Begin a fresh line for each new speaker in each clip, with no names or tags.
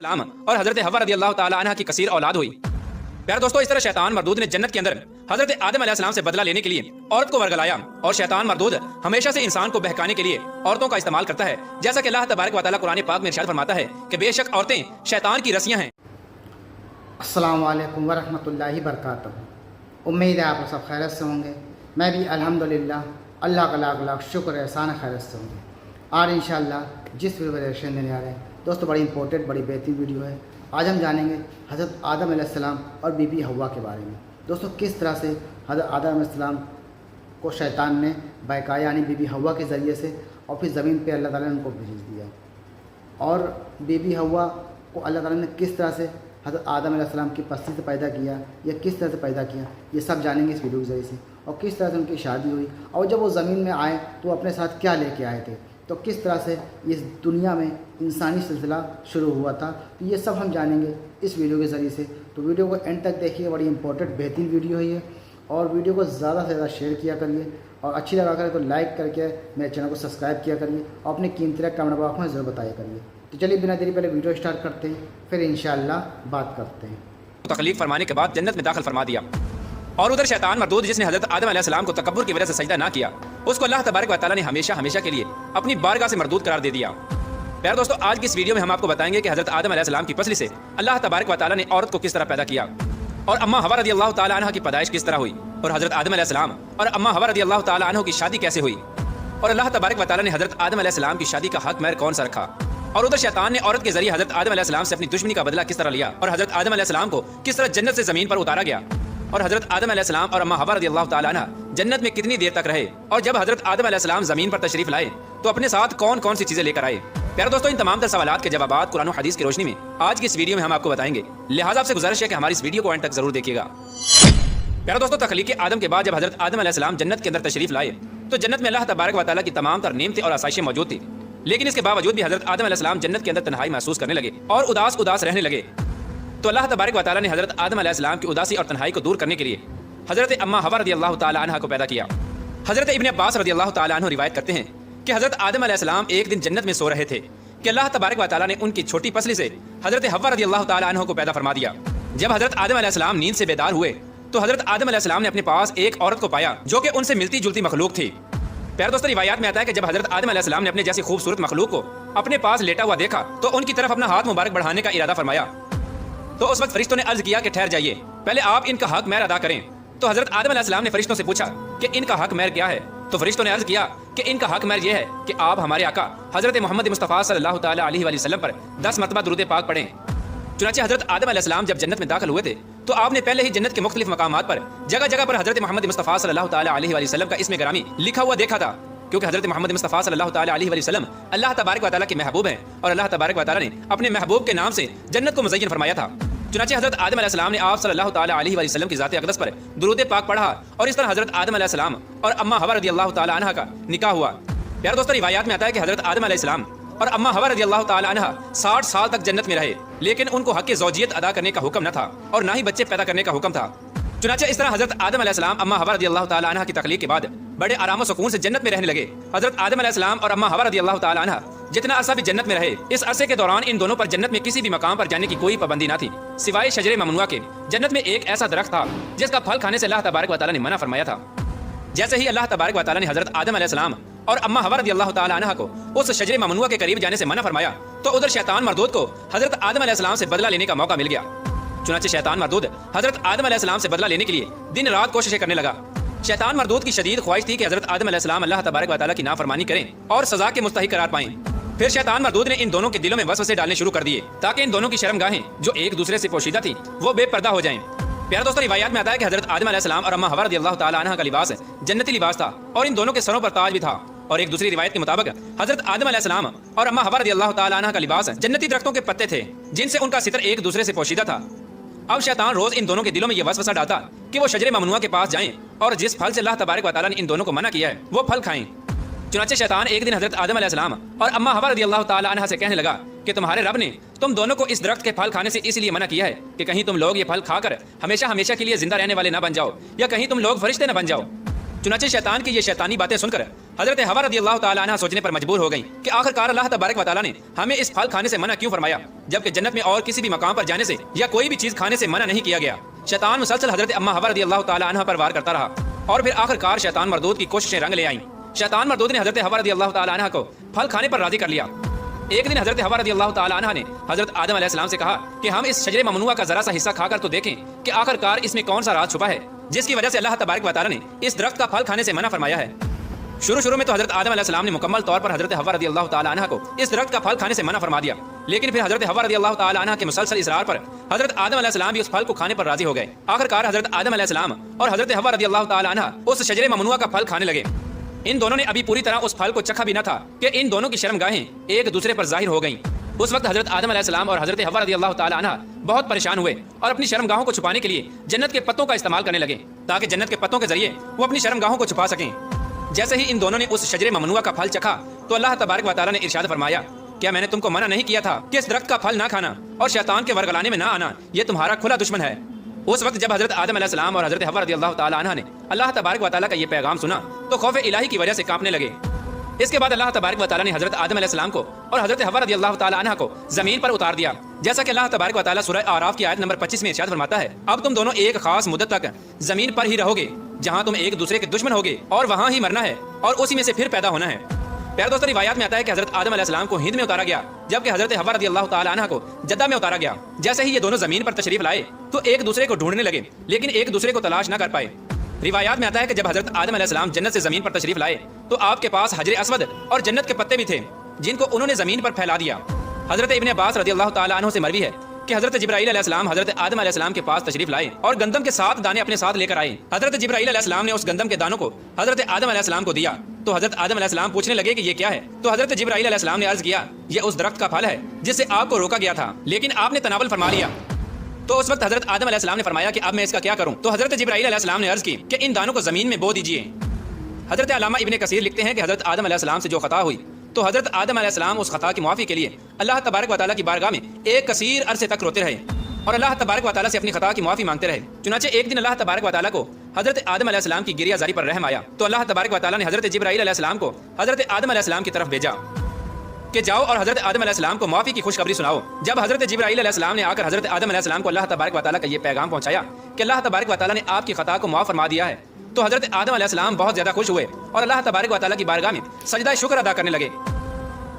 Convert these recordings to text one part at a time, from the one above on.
और हजरत हव्वा रज़ी अल्लाह ताला अन्हा की कसीर औलाद हुई। प्यारे दोस्तों, इस तरह शैतान मरदूद ने जन्नत के अंदर हजरत आदम अलैहिस्सलाम से बदला लेने के लिए औरत को वर्गलाया। और शैतान मरदूद हमेशा से इंसान को बहकाने के लिए औरतों का इस्तेमाल करता है, जैसा कि अल्लाह तबारक व तआला कुरान पाक में इरशाद फरमाता है कि बेशक औरतें शैतान की रस्सियां हैं।
अस्सलामु अलैकुम वरहमतुल्लाहि वबरकातुहू। उम्मीद है आप सब खैरियत से होंगे। मैं भी अल्हम्दुलिल्लाह अल्लाह का लाख लाख शुक्र एहसान खैरियत से होंगे। और इंशाअल्लाह जिस वीडियो का रिएक्शन देने आ रहे हैं दोस्तों, बड़ी इंपॉर्टेंट बड़ी बेहतरीन वीडियो है। आज हम जानेंगे हज़रत आदम अलैहिस्सलाम और बीबी हव्वा के बारे में। दोस्तों, किस तरह से हज़रत आदम अलैहिस्सलाम को शैतान ने बहकाया, यानी बीबी हव्वा के ज़रिए से, और फिर ज़मीन पे अल्लाह ताला ने उनको भेज दिया। और बीबी हव्वा को अल्लाह ताला ने किस तरह से हज़रत आदम अलैहिस्सलाम की पस्ती से पैदा किया या किस तरह से पैदा किया, ये सब जानेंगे इस वीडियो के ज़रिए से। और किस तरह से उनकी शादी हुई, और जब वो ज़मीन में आए तो अपने साथ क्या लेके आए थे, तो किस तरह से इस दुनिया में इंसानी सिलसिला शुरू हुआ था, तो ये सब हम जानेंगे इस वीडियो के ज़रिए से। तो वीडियो को एंड तक देखिए, बड़ी इंपॉर्टेंट बेहतरीन वीडियो है ये। और वीडियो को ज़्यादा से ज़्यादा शेयर किया करिए, और अच्छी लगा करे तो लाइक करके मेरे चैनल को सब्सक्राइब किया करिए, और अपनी कीमती राय कमेंट बॉक्स में ज़रूर बताया करिए। तो चलिए बिना देरी पहले वीडियो स्टार्ट करते हैं, फिर इंशाअल्लाह बात करते हैं।
तकलीफ फरमाने के बाद जन्नत में दाखिल फरमा दिया। और उधर शैतान मरदूद जिसने हजरत आदम अलैहिस्सलाम को तकब्बुर की वजह से सजदा ना किया, उसको अल्लाह तबारक व तआला ने हमेशा हमेशा के लिए अपनी बारगाह से मरदूद करार दे दिया। प्यारे दोस्तों, आज की इस वीडियो में हम आपको बताएंगे कि हजरत आदम अलैहिस्सलाम की पसली से अल्लाह तबारक व तआला ने औरत को किस तरह पैदा किया, और अम्मा हव्वा रज़ी अल्लाह ताला अन्हा की पैदाइश किस तरह हुई, और हजरत आदम अलैहिस्सलाम और अम्मा हव्वा रज़ी अल्लाह ताला अन्हा की शादी कैसे हुई, और अल्लाह तबारक व तआला ने हजरत आदम अलैहिस्सलाम की शादी का हक महर कौन सा रखा, और उधर शैतान ने औरत के जरिए हजरत आदम अलैहिस्सलाम से अपनी दुश्मनी का बदला किस तरह लिया, और हजरत आदम अलैहिस्सलाम को किस तरह जन्नत से जमीन पर उतारा गया, और हजरत आदम अलैहिस्सलाम और अम्मा हव्वा रज़ी अल्लाह ताला अन्हा जन्नत में कितनी देर तक रहे, और जब हजरत आदम अलैहिस्सलाम जमीन पर तशरीफ लाए तो अपने साथ कौन कौन सी चीजें लेकर आए। प्यारे दोस्तों, इन तमाम सवालात के जवाबात कुरान और हदीस की रोशनी में आज की इस वीडियो में हम आपको बताएंगे। लिहाजा आपसे गुजारिश है कि हमारी इस वीडियो को एंड तक जरूर देखिएगा। प्यारे दोस्तों, तख्लीक आदम के बाद जब हजरत आदम अलैहिस्सलाम जन्नत के अंदर तशरीफ लाए तो जन्नत में अल्लाह तबारक व तआला की तमाम तर नेमतें और आसाइशें मौजूद थी, लेकिन इसके बावजूद भी हजरत आदम अलैहिस्सलाम जन्नत के अंदर तन्हाई महसूस करने लगे और उदास उदास रहने लगे। तो अल्लाह तबारक व तआला ने हजरत आदम अलैहिस्सलाम की उदासी और तन्हाई को दूर करने के लिए हजरत अम्मा हव्वा रज़ी अल्लाह ताला अन्हा को पैदा किया। हजरत इब्न अब्बास रज़ी अल्लाह ताला अन्हु रिवायत करते हैं कि हजरत आदम अलैहिस्सलाम एक दिन जन्नत में सो रहे थे कि अल्लाह तबारक व तआला ने उनकी छोटी पसली से हजरत हव्वा रज़ी अल्लाह ताला अन्हा को पैदा फरमा दिया। जब हजरत आदम अलैहिस्सलाम नींद से बेदार हुए तो हजरत आदम अलैहिस्सलाम ने अपने पास एक औरत को पाया जो कि उनसे मिलती जुलती मखलूक थी। प्यारे दोस्तों, रिवायात में आता है कि जब हजरत आदम अलैहिस्सलाम ने अपने जैसी खूबसूरत मखलूक को अपने पास लेटा हुआ देखा तो उनकी तरफ अपना हाथ मुबारक बढ़ाने का इरादा फरमाया। तो उस वक्त फरिश्तों ने अर्ज किया कि ठहर जाइए, पहले आप इनका हक महर अदा करें। तो हजरत आदम अलैहिस्सलाम ने फरिश्तों से पूछा कि इनका हक महर क्या है, तो फरिश्तों ने अर्ज किया कि इनका हक महर यह है कि आप हमारे आका हजरत मोहम्मद मुस्तफ़ा सल्लल्लाहु ताला अलैहि वसल्लम पर 10 मरतबा दुरूद पाक पढ़ें। चुनांचे हजरत आदम अलैहिस्सलाम जब जन्नत में दाखिल हुए थे तो आपने पहले ही जन्नत के मुख्तलिफ मकामात पर जगह जगह पर हजरत मोहम्मद मुस्तफ़ा सल्लल्लाहु ताला अलैहि वसल्लम का इसमें गिरामी लिखा हुआ देखा था, क्योंकि हजरत मोहम्मद मुस्तफ़ा सल्लल्लाहु ताला अलैहि वसल्लम अल्लाह तबारक व तआला के महबूब हैं, और अल्लाह तबारक व तआला ने अपने महबूब के नाम से जन्नत को मुज़य्यन फरमाया था। चुनांचे हजरत आदम अलैहिस्सलाम ने आप सल्लल्लाहु ताला अलैहि वसल्लम की ज़ात अक़दस पर दुरूद पाक पढ़ा, और इस तरह हजरत आदम अलैहिस्सलाम और अम्मा हव्वा रज़ी अल्लाह ताला अन्हा का निकाह हुआ। प्यारे दोस्तों, रिवायात में आता है कि हजरत आदम अलैहिस्सलाम और अम्मा हव्वा रज़ी अल्लाह ताला अन्हा 60 साल तक जन्नत में रहे, लेकिन उनको हक़ ज़ौजियत अदा करने का हुक्म न था और ना ही बच्चे पैदा करने का हुक्म था। चुनांचे इस तरह हजरत आदम अलैहिस्सलाम अम्मा हव्वा रज़ी अल्लाह ताला अन्हा की तख्लीक के बाद बड़े आराम और सुकून से जन्नत में रहने लगे। हजरत आदम अलैहिस्सलाम और अम्मा हव्वा रज़ी अल्लाह ताला अन्हा जितना अरसा भी जन्नत में रहे, इस अरसे के दौरान इन दोनों पर जन्नत में किसी भी मकाम पर जाने की कोई पाबंदी न थी सिवाय शजरे ममनुआ के। जन्नत में एक ऐसा दरख्त था जिसका फल खाने से अल्लाह तबारक व तआला ने मना फरमाया था। जैसे ही अल्लाह तबारक व तआला ने हजरत आदम अलैहिस्सलाम और अम्मा हव्वा रज़ी अल्लाह ताला अन्हा को उस शजरे ममनुआ के करीब जाने से मना फरमाया, तो उधर शैतान मरदूद को हजरत आदम अलैहिस्सलाम से बदला लेने का मौका मिल गया। चुनांचे शैतान मरदूद हजरत आदम अलैहिस्सलाम से बदला लेने के लिए दिन रात कोशिशें करने लगा। शैतान मरदूद की शदीद ख्वाहिश थी कि हजरत आदम अलैहिस्सलाम अल्लाह तबारक व तआला की नाफरमानी करें और सजा के मुस्तहिक करार पाएं। फिर शैतान मरदूद ने इन दोनों के दिलों में वसवसे डालने शुरू कर दिए ताकि इन दोनों की शर्मगाहें जो एक दूसरे से पोशीदा थी वो बेपर्दा हो जाएं। प्यारे दोस्तों, रिवायात में आता है कि हजरत आदम अलैहिस्सलाम और अम्मा हव्वा रज़ी अल्लाह ताला अन्हा का लिबास जन्नती लिबास था और इन दोनों के सरों पर ताज भी था। और एक दूसरी रिवायत के मुताबिक हजरत आदम अलैहिस्सलाम और अम्मा हव्वा रज़ी अल्लाह ताला अन्हा का लिबास जन्नती दरख्तों के पत्ते थे जिनसे उनका सितर एक दूसरे से पोशीदा था। अब शैतान रोज इन दोनों के दिलों में यह वसवसा डालता कि वो शजरे ममनुआ के पास जाएं और जिस फल से अल्लाह तबारक व तआला ने इन दोनों को मना किया है वो फल खाएं। चुनांचे शैतान एक दिन हजरत आदम अलैहिस्सलाम और अम्मा हव्वा रज़ी अल्लाह ताला अन्हा से कहने लगा कि तुम्हारे रब ने तुम दोनों को इस दरख्त के फल खाने से इसलिए मना किया है कि कहीं तुम लोग ये फल खाकर हमेशा हमेशा के लिए जिंदा रहने वाले न बन जाओ, या कहीं तुम लोग फरिश्ते न बन जाओ। चुनांचे शैतान की ये शैतानी बातें सुनकर حضرت حوا رضی اللہ تعالیٰ عنہ سوچنے پر مجبور ہو گئیں کہ آخر کار اللہ تبارک و تعالیٰ نے ہمیں اس پھل کھانے سے منع کیوں فرمایا، جبکہ جنت میں اور کسی بھی مقام پر جانے سے یا کوئی بھی چیز کھانے سے منع نہیں کیا گیا۔ شیطان مسلسل حضرت اما حوا رضی اللہ تعالیٰ عنہ پر وار کرتا رہا اور پھر آخر کار شیطان مردود کی کوششیں رنگ لے آئیں۔ شیطان مردود نے حضرت حوا رضی اللہ تعالیٰ عنہ کو پھل کھانے پر راضی کر لیا۔ ایک دن حضرت حوا رضی اللہ تعالیٰ عنہ نے حضرت آدم علیہ السلام سے کہا کہ ہم اس شجر ممنوعہ کا ذرا سا حصہ کھا کر تو دیکھیں کہ آخر کار اس میں کون سا راز چھپا ہے جس کی وجہ سے اللہ تبارک و تعالیٰ نے اس درخت کا پھل کھانے سے منع فرمایا ہے۔ شروع میں تو حضرت آدم علیہ السلام نے مکمل طور پر حضرت حوا رضی اللہ تعالیٰ عنہ کو اس درخت کا پھل کھانے سے منع فرما دیا، لیکن پھر حضرت حوا رضی اللہ تعالیٰ عنہ کے مسلسل اصرار پر حضرت آدم علیہ السلام بھی اس پھل کو کھانے پر راضی ہو گئے۔ آخر کار حضرت آدم علیہ السلام اور حضرت حوا رضی اللہ تعالیٰ عنہ اس شجر ممنوعہ کا پھل کھانے لگے۔ ان دونوں نے ابھی پوری طرح اس پھل کو چکھا بھی نہ تھا کہ ان دونوں کی شرمگاہیں ایک دوسرے پر ظاہر ہو گئیں۔ اس وقت حضرت آدم علیہ السلام اور حضرت حوا رضی اللہ تعالیٰ عنہ بہت پریشان ہوئے اور اپنی شرمگاہوں کو چھپانے کے لیے جنت کے پتوں کا استعمال کرنے لگے تاکہ جنت کے پتوں کے ذریعے وہ اپنی شرمگاہوں کو چھپا سکیں۔ جیسے ہی ان دونوں نے اس شجر ممنوعہ کا پھل چکھا تو اللہ تبارک و تعالیٰ نے ارشاد فرمایا، کیا میں نے تم کو منع نہیں کیا تھا کہ اس درخت کا پھل نہ کھانا اور شیطان کے ورگلانے میں نہ آنا، یہ تمہارا کھلا دشمن ہے۔ اس وقت جب حضرت آدم علیہ السلام اور حضرت حوا رضی اللہ تعالیٰ عنہ نے اللہ تبارک و تعالیٰ کا یہ پیغام سنا تو خوف الہی کی وجہ سے کانپنے لگے۔ اس کے بعد اللہ تبارک و تعالیٰ نے حضرت آدم علیہ السلام کو اور حضرت حوا رضی اللہ تعالیٰ عنہ کو زمین پر اتار دیا، جیسا کہ اللہ تبارک و تعالیٰ سورہ اعراف کی آیت نمبر 25 میں ارشاد فرماتا ہے، اب تم دونوں ایک خاص مدت تک زمین پر ہی رہو گے جہاں تم ایک دوسرے کے دشمن ہوگے اور وہاں ہی مرنا ہے اور اسی میں سے پھر پیدا ہونا ہے۔ پیارے دوستو، روایات میں آتا ہے کہ حضرت آدم علیہ السلام کو ہند میں اتارا گیا جبکہ حضرت حوا رضی اللہ تعالیٰ عنہ کو جدہ میں اتارا گیا۔ جیسے ہی یہ دونوں زمین پر تشریف لائے تو ایک دوسرے کو ڈھونڈنے لگے لیکن ایک دوسرے کو تلاش نہ کر پائے۔ روایات میں آتا ہے کہ جب حضرت آدم علیہ السلام جنت سے زمین پر تشریف لائے تو آپ کے پاس حجر اسود اور جنت کے پتے بھی تھے جن کو انہوں نے زمین پر پھیلا دیا۔ حضرت ابن عباس رضی اللہ تعالیٰ عنہ سے مروی ہے کہ حضرت جبرائیل علیہ السلام حضرت آدم علیہ السلام کے پاس تشریف لائے اور گندم کے 7 دانے اپنے ساتھ لے کر آئے۔ حضرت جبرائیل علیہ السلام نے اس گندم کے دانوں کو حضرت آدم علیہ السلام کو دیا تو حضرت آدم علیہ السلام پوچھنے لگے کہ یہ کیا ہے، تو حضرت جبرائیل علیہ السلام نے عرض کیا، یہ اس درخت کا پھل ہے جس سے آپ کو روکا گیا تھا لیکن آپ نے تناول فرما لیا۔ تو اس وقت حضرت آدم علیہ السلام نے فرمایا کہ اب میں اس کا کیا کروں، تو حضرت جبرائیل علیہ السلام نے عرض کی کہ ان دانوں کو زمین میں بو دیجیے۔ حضرت علامہ ابن کثیر لکھتے ہیں کہ حضرت آدم علیہ السلام سے جو خطا ہوئی تو حضرت آدم علیہ السلام اس خطا کی معافی کے لیے اللہ تبارک و تعالیٰ کی بارگاہ میں ایک کثیر عرصے تک روتے رہے اور اللہ تبارک و تعالیٰ سے اپنی خطا کی معافی مانگتے رہے۔ چنانچہ ایک دن اللہ تبارک و تعالیٰ کو حضرت آدم علیہ السلام کی گریہ زاری پر رحم آیا تو اللہ تبارک و تعالیٰ نے حضرت جبرائیل علیہ السلام کو حضرت آدم علیہ السلام کی طرف بھیجا کہ جاؤ اور حضرت آدم علیہ السلام کو معافی کی خوشخبری سناؤ۔ جب حضرت جبرائیل علیہ السلام نے آ کر حضرت آدم علیہ السلام کو اللہ تبارک و تعالیٰ کا یہ پیغام پہنچایا کہ اللہ تبارک و تعالیٰ نے آپ کی خطا کو معاف فرما دیا ہے تو حضرت آدم علیہ السلام بہت زیادہ خوش ہوئے اور اللہ تبارک و تعالیٰ کی بارگاہ میں سجدہ شکر ادا کرنے لگے۔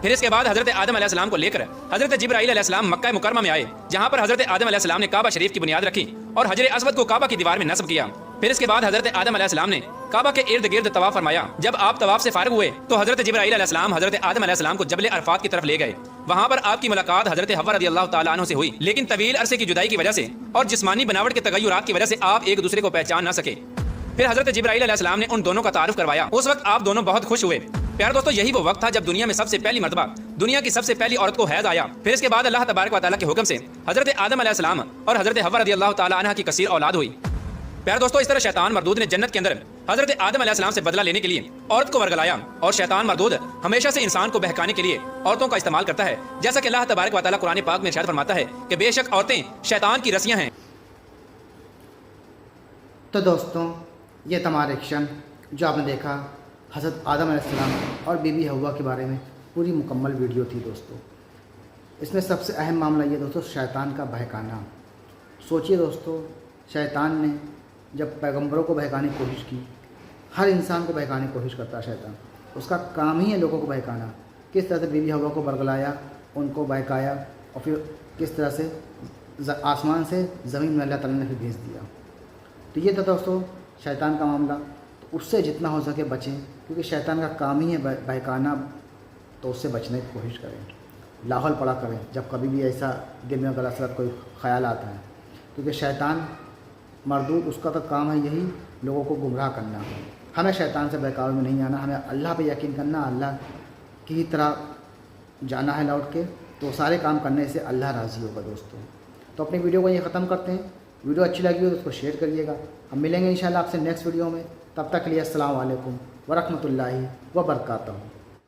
پھر اس کے بعد حضرت آدم علیہ السلام کو لے کر حضرت جبرائیل علیہ السلام مکہ مکرمہ میں آئے جہاں پر حضرت آدم علیہ السلام نے کعبہ شریف کی بنیاد رکھی اور حجر اسود کو کعبہ کی دیوار میں نصب کیا۔ پھر اس کے بعد حضرت آدم علیہ السلام نے کعبہ کے ارد گرد طواف فرمایا۔ جب آپ طواف سے فارغ ہوئے تو حضرت جبرائیل علیہ السلام حضرت آدم علیہ السلام کو جبل عرفات کی طرف لے گئے۔ وہاں پر آپ کی ملاقات حضرت حوا رضی اللہ تعالیٰ عنہ سے ہوئی لیکن طویل عرصے کی جدائی کی وجہ سے اور جسمانی بناوٹ کے تغیرات کی وجہ سے آپ ایک دوسرے کو پہچان نہ سکے۔ پھر حضرت جبرائیل علیہ السلام نے ان دونوں کا تعارف کروایا، اس وقت آپ دونوں بہت خوش ہوئے۔ پیارے دوستو، یہی وہ وقت تھا جب دنیا میں سب سے پہلی مرتبہ دنیا کی سب سے پہلی عورت کو حیض آیا۔ پھر اس کے بعد اللہ تبارک و تعالیٰ کے حکم سے حضرت آدم علیہ السلام اور حضرت حوا رضی اللہ تعالیٰ عنہ کی کثیر اولاد ہوئی۔ پیارے دوستو، اس طرح شیطان مردود نے جنت کے اندر حضرت آدم علیہ السلام سے بدلہ لینے کے لیے عورت کو ورگلایا اور شیطان مردود ہمیشہ سے انسان کو بہکانے کے لیے عورتوں کا استعمال کرتا ہے، جیسا کہ اللہ تبارک و تعالیٰ قرآن پاک میں ارشاد فرماتا ہے کہ بے شک عورتیں شیطان کی رسیاں ہیں۔
تو دوستوں، یہ تمہارا ایکشن جو آپ نے دیکھا حضرت آدم علیہ السلام اور بی بی حوا کے بارے میں پوری مکمل ویڈیو تھی دوستوں۔ اس میں سب سے اہم معاملہ یہ دوستوں شیطان کا بہکانا۔ سوچئے دوستوں، شیطان نے جب پیغمبروں کو بہکانے کی کوشش کی، ہر انسان کو بہکانے کی کوشش کرتا ہے شیطان، اس کا کام ہی ہے لوگوں کو بہکانا۔ کس طرح سے بی بی حوا کو برگلایا، ان کو بہکایا اور پھر کس طرح سے آسمان سے زمین میں اللہ تعالیٰ نے پھر بھیج دیا۔ تو یہ تھا دوستوں شیطان کا معاملہ۔ تو اس سے جتنا ہو سکے بچیں، کیونکہ شیطان کا کام ہی ہے بہکانا، تو اس سے بچنے کی کوشش کریں، لاحول پڑا کریں جب کبھی بھی ایسا دل میں غلط کوئی خیال آتا ہے، کیونکہ شیطان مردود اس کا تو کام ہے یہی لوگوں کو گمراہ کرنا۔ ہمیں شیطان سے بہکاوے میں نہیں آنا، ہمیں اللہ پہ یقین کرنا، اللہ کی طرح جانا ہے لوٹ کے، تو سارے کام کرنے سے اللہ راضی ہوگا دوستوں۔ تو اپنی ویڈیو کو یہ ختم کرتے ہیں۔ ویڈیو اچھی لگی ہو تو اس کو شیئر کریے گا۔ ہم ملیں گے انشاءاللہ آپ سے نیکسٹ ویڈیو میں، تب تک کے لیے السلام علیکم ورحمۃ اللہ وبرکاتہ۔